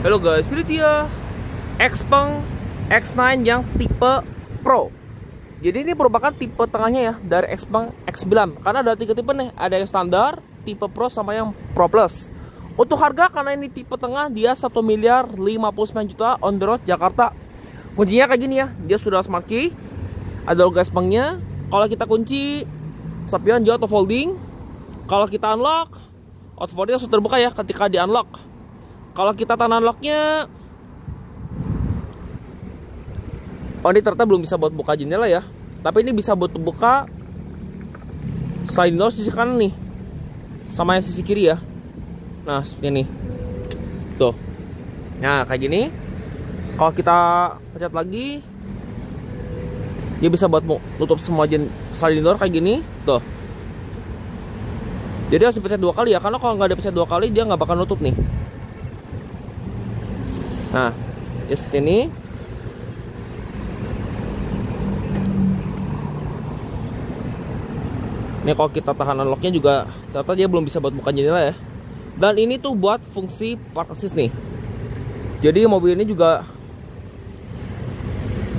Halo guys, ini dia Xpeng X9 yang tipe Pro. Jadi ini merupakan tipe tengahnya ya dari Xpeng X9. Karena ada 3 tipe nih, ada yang standar, tipe Pro sama yang Pro Plus. Untuk harga karena ini tipe tengah dia 1.059.000.000 on the road Jakarta. Kuncinya kayak gini ya, dia sudah smart key. Ada logo Xpengnya. Kalau kita kunci, spion dia auto folding. Kalau kita unlock, auto folding langsung terbuka ya ketika di unlock. Kalau kita tahan unlocknya, oh ini ternyata belum bisa buat buka jendela ya. Tapi ini bisa buat buka sliding door sisi kanan nih, sama yang sisi kiri ya. Nah seperti ini, tuh. Nah kayak gini. Kalau kita pencet lagi, dia bisa buat tutup semua sliding door kayak gini, tuh. Jadi harus dipencet 2 kali ya, karena kalau nggak dipencet 2 kali dia nggak bakal nutup nih. Nah, ya seperti ini. Ini kalau kita tahan unlocknya juga ternyata dia belum bisa buat buka jendela ya. Dan ini tuh buat fungsi park assist nih. Jadi mobil ini juga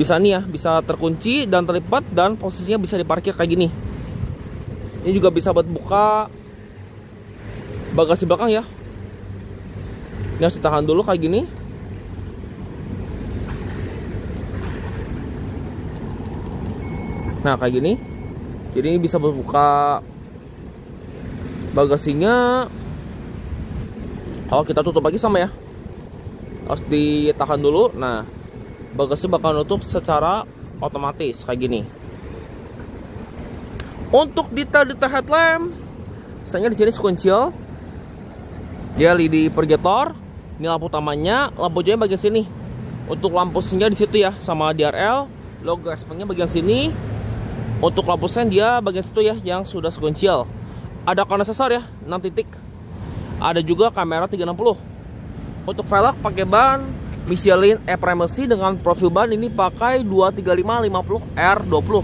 bisa nih ya, bisa terkunci dan terlipat dan posisinya bisa diparkir kayak gini. Ini juga bisa buat buka bagasi belakang ya. Ini harus ditahan dulu kayak gini. Nah kayak gini. Jadi ini bisa buka bagasinya. Kalau kita tutup lagi sama ya, harus ditahan dulu. Nah bagasi bakal nutup secara otomatis kayak gini. Untuk detail-detail headlamp, misalnya di sini sekuncil. Dia LED projector. Ini lampu utamanya, lampu jauhnya bagian sini. Untuk lampu senja di situ ya, sama DRL. Logo Xpengnya bagian sini. Untuk lampu sen dia bagian situ ya, yang sudah sekuncil. Ada kondensator ya, 6 titik. Ada juga kamera 360. Untuk velg pakai ban Michelin E-Primacy dengan profil ban ini pakai 235/50 R20.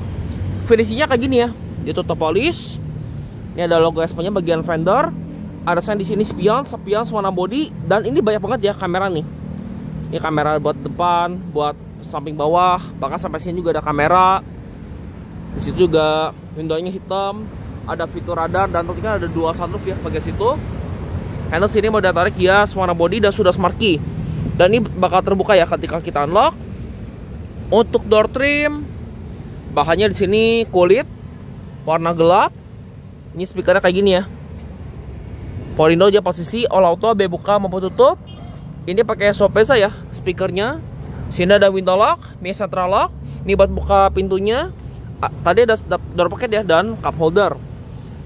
Finishingnya kayak gini ya. Dia tutup polish. Ini ada logo Xpengnya bagian fender. Ada sen di sini spion warna body, dan ini banyak banget ya kamera nih. Ini kamera buat depan, buat samping bawah, bahkan sampai sini juga ada kamera. Di situ juga windownya hitam, ada fitur radar dan tentunya ada 2 sunroof ya bagian situ. Handle sini mau ditarik ya, warna body dan sudah smart key. Dan ini bakal terbuka ya ketika kita unlock. Untuk door trim, bahannya di sini kulit warna gelap. Ini speakernya kayak gini ya. Power window dia posisi all auto, B buka maupun tutup. Ini pakai Sopesa ya speakernya. Sini ada window lock, ini central lock. Ini buat buka pintunya. Tadi ada door pocket ya dan cup holder.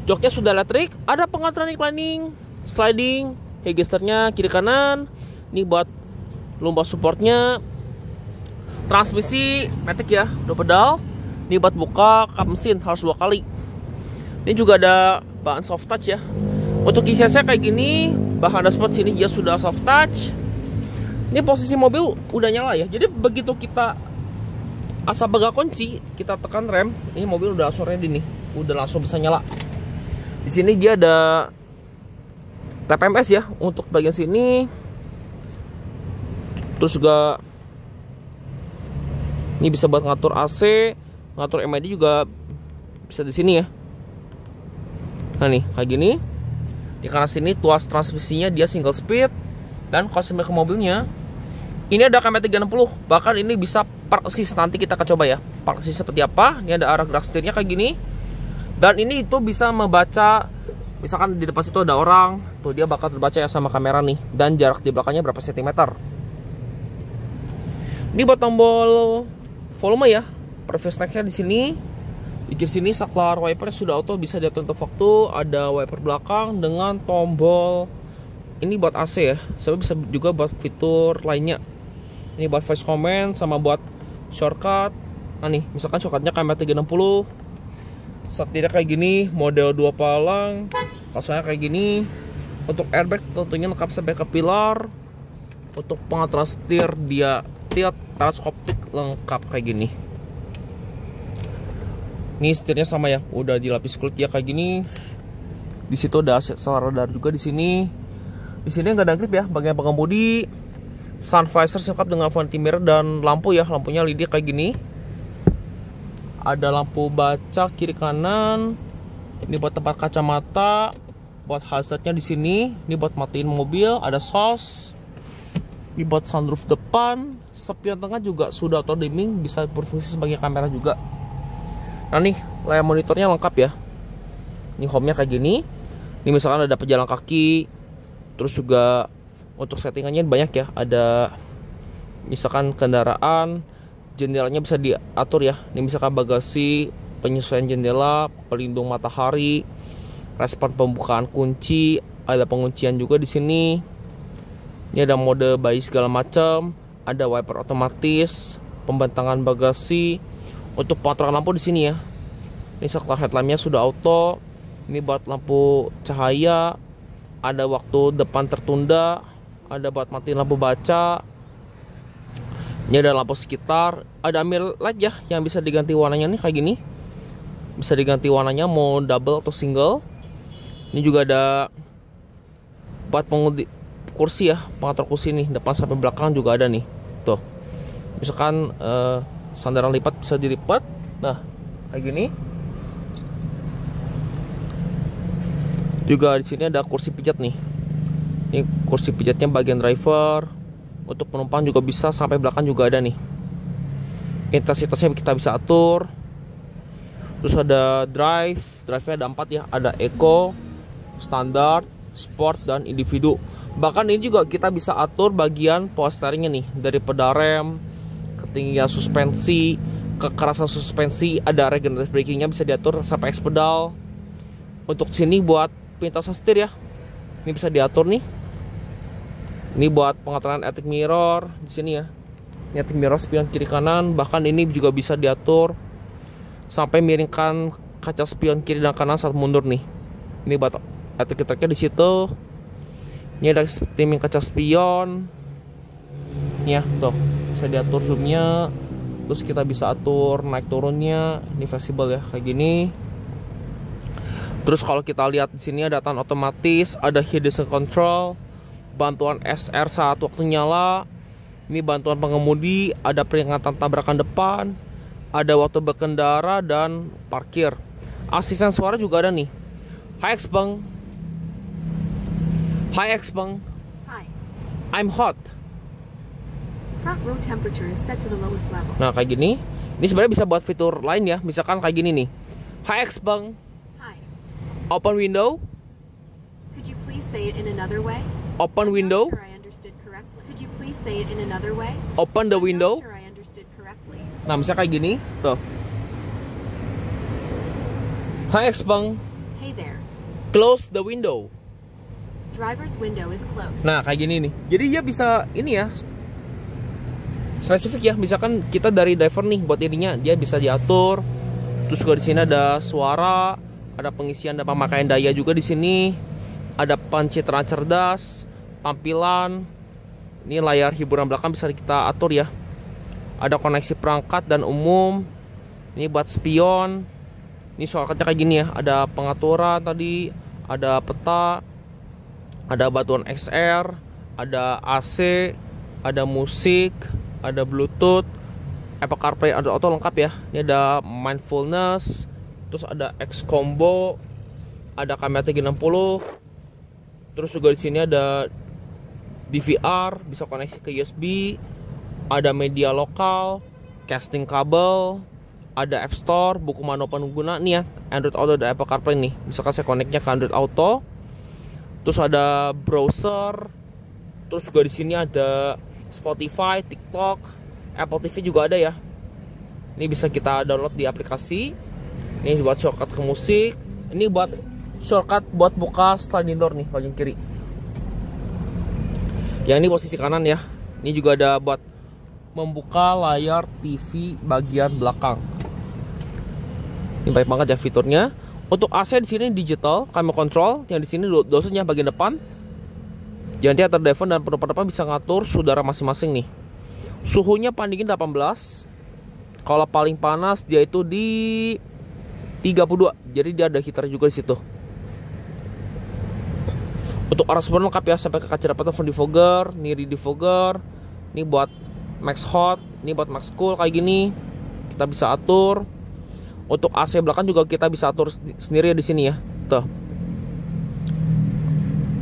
Joknya sudah elektrik, ada pengaturan reclining, sliding, headresternya kiri kanan. Ini buat lumbar supportnya. Transmisi matic ya, 2 pedal. Ini buat buka kap mesin harus 2 kali. Ini juga ada bahan soft touch ya. Untuk ICC kayak gini, bahan dashboard sini dia sudah soft touch. Ini posisi mobil udah nyala ya. Jadi begitu kita asal pegang kunci, kita tekan rem, ini mobil udah langsung ready nih, udah langsung bisa nyala. Di sini dia ada TPMS ya untuk bagian sini. Terus juga ini bisa buat ngatur AC, ngatur MID juga bisa di sini ya. Nah nih kayak gini. Di kanan sini tuas transmisinya dia single speed, dan kalau sampai ke mobilnya ini ada kamera 360, bahkan ini bisa park assist. Nanti kita akan coba ya park assist seperti apa. Ini ada arah gerak setirnya kayak gini. Dan ini itu bisa membaca, misalkan di depan situ ada orang, tuh dia bakal terbaca ya sama kamera nih. Dan jarak di belakangnya berapa sentimeter. Ini buat tombol volume ya. Preview snacknya di sini. Di kiri sini saklar wiper sudah auto, bisa diatur untuk waktu. Ada wiper belakang dengan tombol ini buat AC ya. Saya bisa juga buat fitur lainnya. Ini buat voice command sama buat shortcut. Nah nih, misalkan shortcutnya kamera 360. Setirnya kayak gini, model 2 palang. Langsungnya kayak gini. Untuk airbag tentunya lengkap sampai ke pilar. Untuk pengaturan setir dia tilt teleskopik lengkap kayak gini. Nih setirnya sama ya, udah dilapis kulit ya kayak gini. Di situ ada sensor radar juga di sini. Di sini nggak ada grip ya, bagian pengemudi. Sun visor lengkap dengan vanity mirror dan lampu ya, lampunya LED kayak gini. Ada lampu baca kiri kanan. Ini buat tempat kacamata, buat hazardnya di sini. Ini buat matiin mobil, ada sos. Ini buat sunroof depan. Spion tengah juga sudah auto dimming, bisa berfungsi sebagai kamera juga. Nah nih, layar monitornya lengkap ya. Ini home-nya kayak gini. Ini misalkan ada pejalan kaki. Terus juga untuk settingannya banyak ya. Ada misalkan kendaraan, jendelanya bisa diatur ya. Ini misalkan bagasi, penyesuaian jendela, pelindung matahari, respon pembukaan kunci, ada penguncian juga di sini. Ini ada mode bayi segala macam, ada wiper otomatis, pembentangan bagasi. Untuk pengatur lampu di sini ya. Ini sektor headlampnya sudah auto. Ini buat lampu cahaya, ada waktu depan tertunda, ada buat matiin lampu baca. Ini ada lampu sekitar, ada ambient light ya yang bisa diganti warnanya nih kayak gini. Bisa diganti warnanya mau double atau single. Ini juga ada buat pengemudi kursi ya, pengatur kursi nih depan sampai belakang juga ada nih. Tuh. Misalkan sandaran lipat bisa dilipat. Nah, kayak gini. Juga di sini ada kursi pijat nih. Ini kursi pijatnya bagian driver. Untuk penumpang juga bisa sampai belakang juga ada nih. Intensitasnya kita bisa atur. Terus ada drive-nya ada 4 ya. Ada eco, standar, sport, dan individu. Bahkan ini juga kita bisa atur bagian power steeringnya nih. Dari pedal rem, ketinggian suspensi, kekerasan suspensi, ada regenerative brakingnya bisa diatur sampai X pedal. Untuk sini buat pintasan setir ya. Ini bisa diatur nih. Ini buat pengaturan electric mirror di sini ya. Ini electric mirror spion kiri kanan, bahkan ini juga bisa diatur sampai miringkan kaca spion kiri dan kanan saat mundur nih. Ini buat electric di situ. Ini ada timing kaca spion. Nih ya, tuh bisa diatur zoomnya. Terus kita bisa atur naik turunnya. Ini fleksibel ya, kayak gini. Terus kalau kita lihat di sini ada tahan otomatis, ada hidden control, bantuan SR saat waktu nyala. Ini bantuan pengemudi, ada peringatan tabrakan depan, ada waktu berkendara dan parkir. Asisten suara juga ada nih. Hi X Bang. Hi X Bang. Hi. I'm hot. Front row temperature is set to the lowest level. Nah kayak gini. Ini sebenarnya bisa buat fitur lain ya. Misalkan kayak gini nih. Hi X Bang. Hi. Open window. Could you please say it in another way? Open window. I'm not sure I understood correctly. Could you please say it in another way? Open the I'm window. not sure I understood correctly. Nah misalnya kayak gini. Tuh. Hi X Bang. Hey there. Close the window. Driver's window is closed. Nah kayak gini nih. Jadi dia bisa ini ya, spesifik ya. Misalkan kita dari driver nih buat ininya, dia bisa diatur. Terus juga di sini ada suara, ada pengisian dan pemakaian daya juga di sini. Ada pencitraan cerdas, tampilan. Ini layar hiburan belakang bisa kita atur ya. Ada koneksi perangkat dan umum. Ini buat spion. Ini shortcutnya kayak gini ya. Ada pengaturan tadi, ada peta, ada batuan XR, ada AC, ada musik, ada Bluetooth, Apple CarPlay, ada auto lengkap ya. Ini ada mindfulness, terus ada X combo, ada kamera 360. Terus juga di sini ada DVR, bisa koneksi ke USB, ada media lokal, casting kabel, ada App Store, buku manual pengguna nih ya, Android Auto dan Apple CarPlay nih. Misalkan saya connect-nya ke Android Auto. Terus ada browser. Terus juga di sini ada Spotify, TikTok, Apple TV juga ada ya. Ini bisa kita download di aplikasi. Ini buat shortcut ke musik. Ini buat shortcut buat buka sliding door nih bagian kiri. Yang ini posisi kanan ya. Ini juga ada buat membuka layar TV bagian belakang. Ini baik banget ya fiturnya. Untuk AC di sini digital, climate control, yang di sini dosanya bagian depan. Jadi antar driver dan penumpang depan bisa ngatur udara masing-masing nih. Suhunya paling dingin 18. Kalau paling panas dia itu di 32. Jadi dia ada heater juga di situ. Untuk arah lengkap ya, sampai ke kaca depan phone defogger, niri defogger, Ini buat max hot, ini buat max cool kayak gini. Kita bisa atur. Untuk AC belakang juga kita bisa atur sendiri di sini ya. Tuh.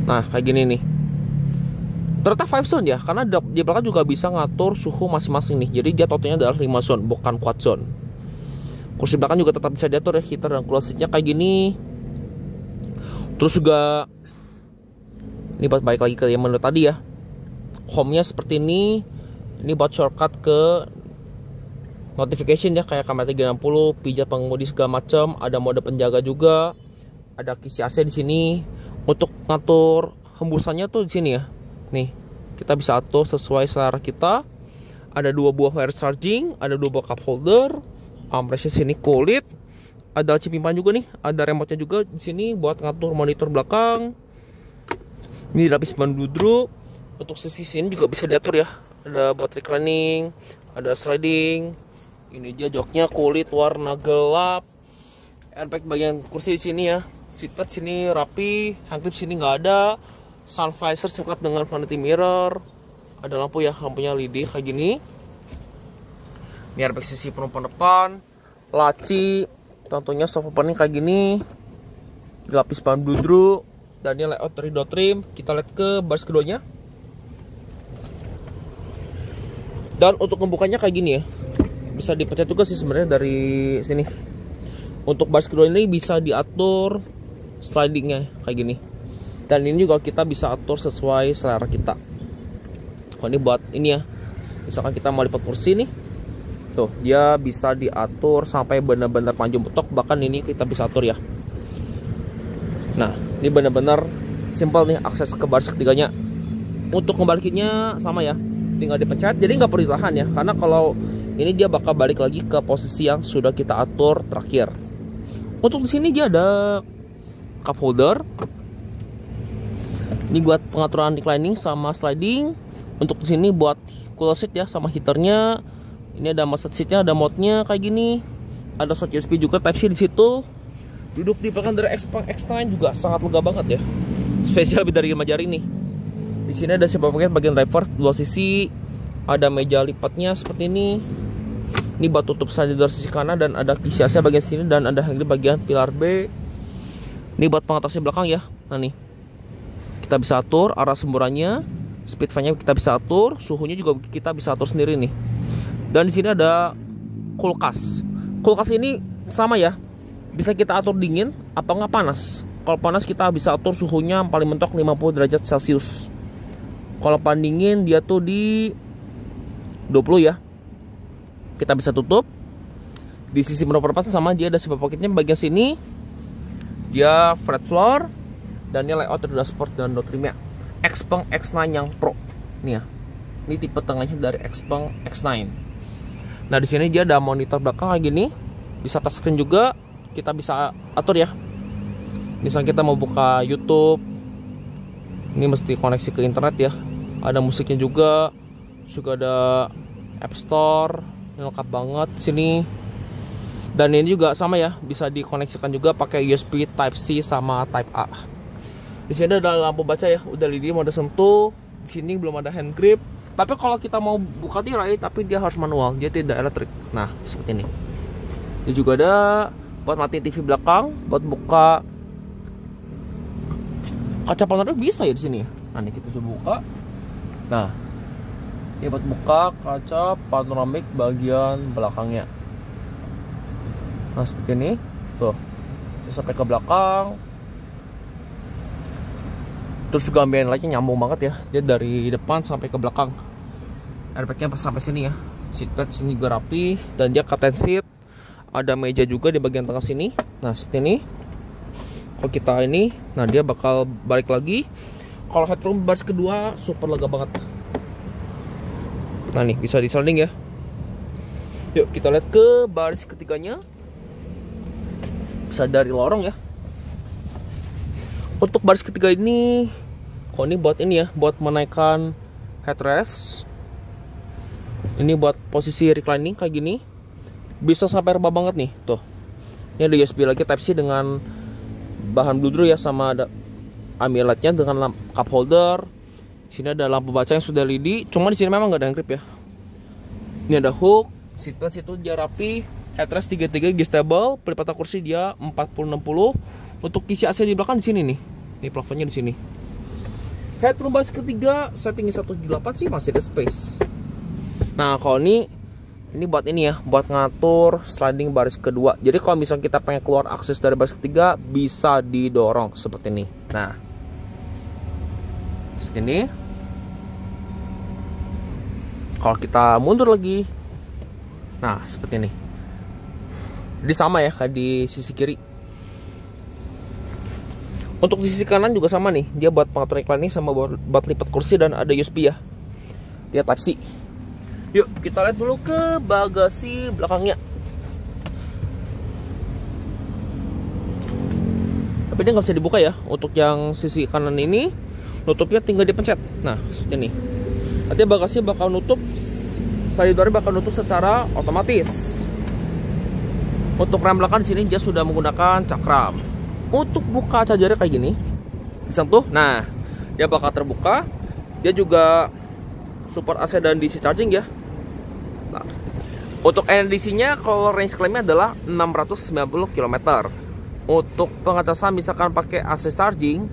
Nah, kayak gini nih. Ternyata 5 zone ya, karena di belakang juga bisa ngatur suhu masing-masing nih. Jadi dia totalnya adalah 5 zone, bukan quad zone. Kursi belakang juga tetap bisa diatur ya, heater dan cooler seatnya kayak gini. Terus juga ini buat balik lagi ke yang menu tadi ya. Home-nya seperti ini. Ini buat shortcut ke notification ya, kayak kamera 360, pijat pengemudi segala macam. Ada mode penjaga juga. Ada kisi AC di sini. Untuk ngatur hembusannya tuh di sini ya. Nih, kita bisa atur sesuai selera kita. Ada 2 buah wire charging, ada 2 buah cup holder. Armrestnya sini kulit. Ada cipimpan juga nih, ada remote-nya juga di sini buat ngatur monitor belakang. Ini dilapis ban duduk. Untuk sisi sini juga bisa diatur ya. Ada buat reclining, ada sliding. Ini dia joknya kulit warna gelap. Airbag bagian kursi di sini ya. Seatbelt sini rapi, handclip sini nggak ada. Sun visor lengkap dengan vanity mirror. Ada lampu ya, lampunya LED kayak gini. Ini airbag sisi penumpang depan, laci, tentunya soft opening kayak gini, dilapis ban duduk, dan ini layout dari door trim. Kita lihat ke baris keduanya. Dan untuk ngebukanya kayak gini ya, bisa dipencet juga sih sebenarnya dari sini. Untuk baris kedua ini bisa diatur slidingnya kayak gini. Dan ini juga kita bisa atur sesuai selera kita. Oh, ini buat ini ya, misalkan kita mau lipat kursi nih. Tuh, dia bisa diatur sampai benar-benar panjang betok, bahkan ini kita bisa atur ya. Nah, ini benar-benar simpel nih akses ke baris ketiganya. Untuk ngebalikinnya sama ya, tinggal dipencet, jadi nggak perlu ditahan ya, karena kalau ini dia bakal balik lagi ke posisi yang sudah kita atur terakhir. Untuk di sini dia ada cup holder. Ini buat pengaturan reclining sama sliding. Untuk di sini buat cooler seat ya, sama heaternya. Ini ada massage seatnya, ada mode-nya kayak gini. Ada slot USB juga Type C di situ. Duduk di belakang dari X9 juga sangat lega banget ya. Spesial lebih dari 5 jari nih. Di sini ada seatbelt pocket bagian driver 2 sisi. Ada meja lipatnya seperti ini. Ini buat tutup slider sisi kanan, dan ada kisi AC bagian sini, dan ada handle bagian pilar B. Ini buat pengatasi belakang ya. Nah nih, kita bisa atur arah semburannya, speed fan-nya kita bisa atur, suhunya juga kita bisa atur sendiri nih. Dan di sini ada kulkas. Kulkas ini sama ya, bisa kita atur dingin atau nggak panas. Kalau panas kita bisa atur suhunya paling mentok 50 derajat Celcius. Kalau dingin dia tuh di 20 ya. Kita bisa tutup. Di sisi menu perempatan sama, dia ada sebuah pocketnya bagian sini. Dia flat floor, dan ini layout dari dashboard dan door trimnya. Xpeng X9 yang Pro. Nih ya. Ini tipe tengahnya dari Xpeng X9. Nah, di sini dia ada monitor belakang kayak gini. Bisa touchscreen juga. Kita bisa atur ya. Misalnya kita mau buka YouTube. Ini mesti koneksi ke internet ya. Ada musiknya juga. Juga ada App Store. Ini lengkap banget sini. Dan ini juga sama ya, bisa dikoneksikan juga pakai USB Type C sama Type A. Di sini ada lampu baca ya, udah LED mode sentuh. Di sini belum ada hand grip. Tapi kalau kita mau buka tirai, tapi dia harus manual, dia tidak elektrik. Nah, seperti ini. Ini juga ada buat mati TV belakang, buat buka kaca panoramik bisa ya di sini. Nah, ini kita coba buka. Nah, ini buat buka kaca panoramik bagian belakangnya. Nah, seperti ini. Tuh. Sampai ke belakang. Terus juga ambient lightnya nyambung banget ya. Dia dari depan sampai ke belakang. Airbagnya pas sampai sini ya. Seatbelt sini juga rapi. Dan dia curtain seat. Ada meja juga di bagian tengah sini. Nah, seperti ini. Kalau kita ini, nah dia bakal balik lagi. Kalau headroom baris kedua super lega banget. Nah nih, bisa di sliding ya. Yuk kita lihat ke baris ketiganya. Bisa dari lorong ya. Untuk baris ketiga ini, kok ini buat ini ya, buat menaikkan headrest. Ini buat posisi reclining kayak gini. Bisa sampai rebah banget nih, tuh. Ini ada USB lagi Type C dengan bahan bludru ya, sama ada ambilight-nya dengan cup holder. Sini ada lampu baca yang sudah LED, cuma di sini memang nggak ada yang grip ya. Ini ada hook, seatbelt itu dia rapi, headrest 33 adjustable, pelipatan kursi dia 40-60. Untuk isi AC di belakang di sini nih. Ini plafonnya di sini. Headroom baris ketiga settingnya 178 sih masih ada space. Nah, kalau ini buat ini ya, buat ngatur sliding baris kedua. Jadi kalau misalnya kita pengen keluar akses dari baris ketiga bisa didorong seperti ini. Nah, seperti ini. Kalau kita mundur lagi, nah seperti ini. Jadi sama ya kayak di sisi kiri. Untuk di sisi kanan juga sama nih. Dia buat pengatur reclining sama buat lipat kursi dan ada USB ya. Dia Type C. Yuk kita lihat dulu ke bagasi belakangnya. Tapi dia nggak bisa dibuka ya. Untuk yang sisi kanan ini, nutupnya tinggal dipencet. Nah seperti ini. Nanti bagasi bakal nutup, salidonya bakal nutup secara otomatis. Untuk rem belakang di sini dia sudah menggunakan cakram. Untuk buka chargernya kayak gini, disentuh, nah dia bakal terbuka. Dia juga support AC dan DC charging ya. Nah, untuk NDC-nya kalau range claimnya adalah 690 km. Untuk pengecasan misalkan pakai AC charging,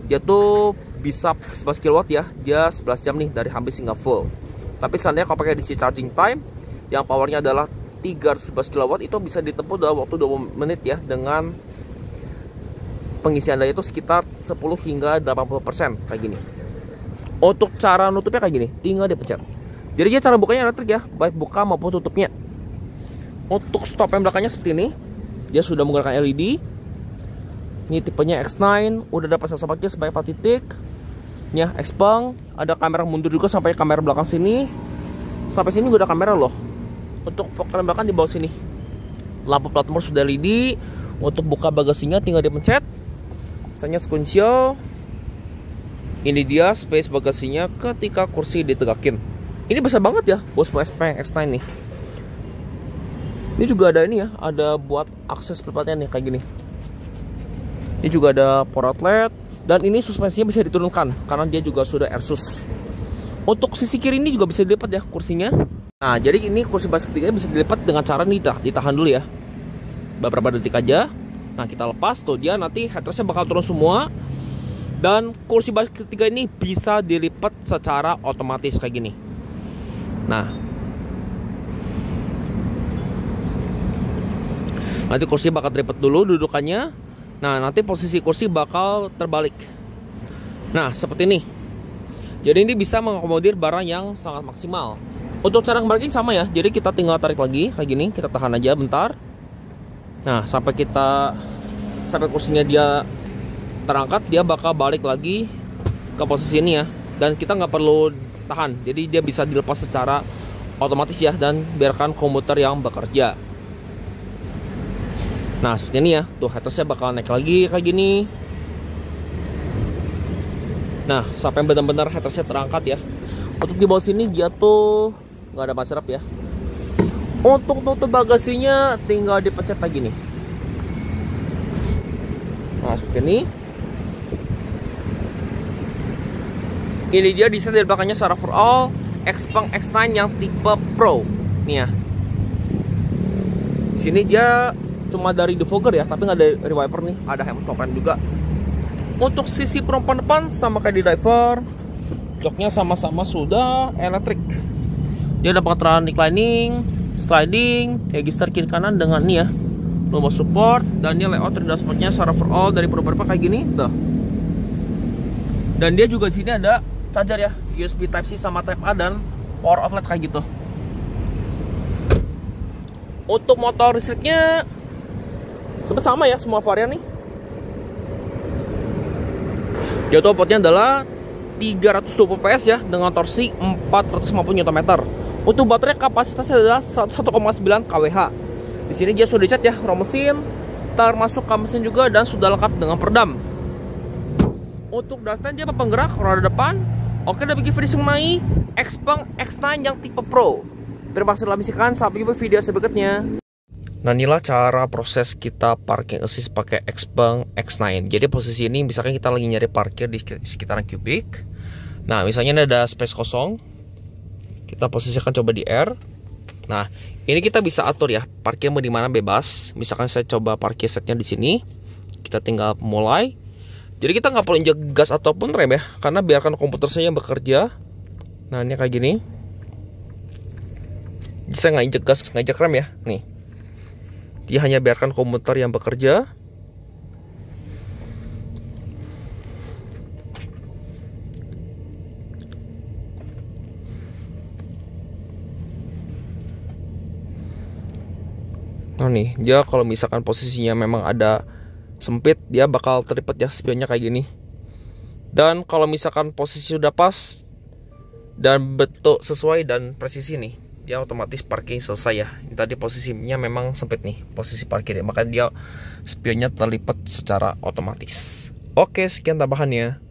dia tuh bisa 11 kW ya. Dia 11 jam nih dari habis hingga full. Tapi seandainya kalau pakai DC charging time yang powernya adalah 311 kW, itu bisa ditempuh dalam waktu 20 menit ya, dengan pengisian daya itu sekitar 10 hingga 80% kayak gini. Untuk cara nutupnya kayak gini, tinggal dipencet. Jadi dia cara bukanya elektrik ya, baik buka maupun tutupnya. Untuk stop yang belakangnya seperti ini, dia sudah menggunakan LED. Ini tipenya X9, udah dapat sensor parkir sebagai 4 titik. Ya, Xpeng, ada kamera mundur juga sampai kamera belakang sini. Sampai sini juga ada kamera loh. Untuk fog lamp belakang di bawah sini. Lampu plat nomor sudah LED. Untuk buka bagasinya tinggal dipencet. Misalnya sekuncial. Ini dia space bagasinya ketika kursi ditegakin. Ini besar banget ya bos Xpeng X9 nih. Ini juga ada ini ya, ada buat akses pelipatnya nih kayak gini. Ini juga ada power outlet. Dan ini suspensinya bisa diturunkan karena dia juga sudah airsus. Untuk sisi kiri ini juga bisa dilipat ya kursinya. Nah jadi ini kursi baris ketiga bisa dilipat dengan cara nih, ditahan dulu ya beberapa detik aja. Nah kita lepas tuh, dia nanti headrestnya bakal turun semua. Dan kursi baris ketiga ini bisa dilipat secara otomatis kayak gini. Nah nanti kursi bakal dilipat dulu dudukannya. Nah nanti posisi kursi bakal terbalik. Nah seperti ini. Jadi ini bisa mengakomodir barang yang sangat maksimal. Untuk cara nge-braking sama ya. Jadi kita tinggal tarik lagi kayak gini. Kita tahan aja bentar. Nah sampai kursinya dia terangkat, dia bakal balik lagi ke posisi ini ya. Dan kita nggak perlu tahan. Jadi dia bisa dilepas secara otomatis ya. Dan biarkan komuter yang bekerja. Nah seperti ini ya. Tuh headrestnya bakal naik lagi kayak gini. Nah sampai benar-benar headrestnya terangkat ya. Untuk di bawah sini dia tuh nggak ada ban serep ya. Untuk tutup bagasinya tinggal dipencet lagi nih. Nah seperti ini. Ini dia desain dari belakangnya secara overall Xpeng X9 yang tipe Pro nih ya. Di sini dia cuma dari defogger ya, tapi nggak ada rewiper nih. Ada helm stop juga. Untuk sisi perempuan depan sama kayak di driver, joknya sama-sama sudah elektrik. Dia ada pengeteran reclining, sliding, register kiri kanan dengan nih ya lumbar support. Dan dia layout dari dashboardnya secara overall dari perempuan depan kayak gini tuh. Dan dia juga di sini ada charger ya, USB Type C sama Type A dan power outlet kayak gitu. Untuk motor listriknya sama ya semua varian nih. Dia outputnya adalah 320 PS ya dengan torsi 450 Nm. Untuk baterai kapasitasnya adalah 101,9 kWh. Di sini dia sudah dicat ya rom mesin, termasuk kam mesin juga, dan sudah lengkap dengan peredam. Untuk drivetrain dia penggerak roda depan. Oke, udah bikin video mengenai Xpeng X9 yang tipe Pro. Terima kasih telah menyaksikan, sampai jumpa video berikutnya. Nah inilah cara proses kita parking assist pakai Xpeng X9. Jadi posisi ini misalkan kita lagi nyari parkir di sekitaran Cubic. Nah, misalnya ini ada space kosong, kita posisikan coba di R. Nah, ini kita bisa atur ya, parkir mau di mana bebas. Misalkan saya coba parkir setnya di sini, kita tinggal mulai. Jadi kita nggak perlu injek gas ataupun rem ya, karena biarkan komputer saya yang bekerja. Nah, ini kayak gini. Jadi saya nggak injek gas, nggak injek rem ya, nih. Dia hanya biarkan komputer yang bekerja. Nah nih, dia kalau misalkan posisinya memang ada sempit, dia bakal terlipat ya spionnya kayak gini. Dan kalau misalkan posisi sudah pas dan betul sesuai dan presisi nih, dia otomatis parking selesai ya. Ini tadi posisinya memang sempit nih, posisi parkirnya, maka dia spionnya terlipat secara otomatis. Oke, sekian tambahannya.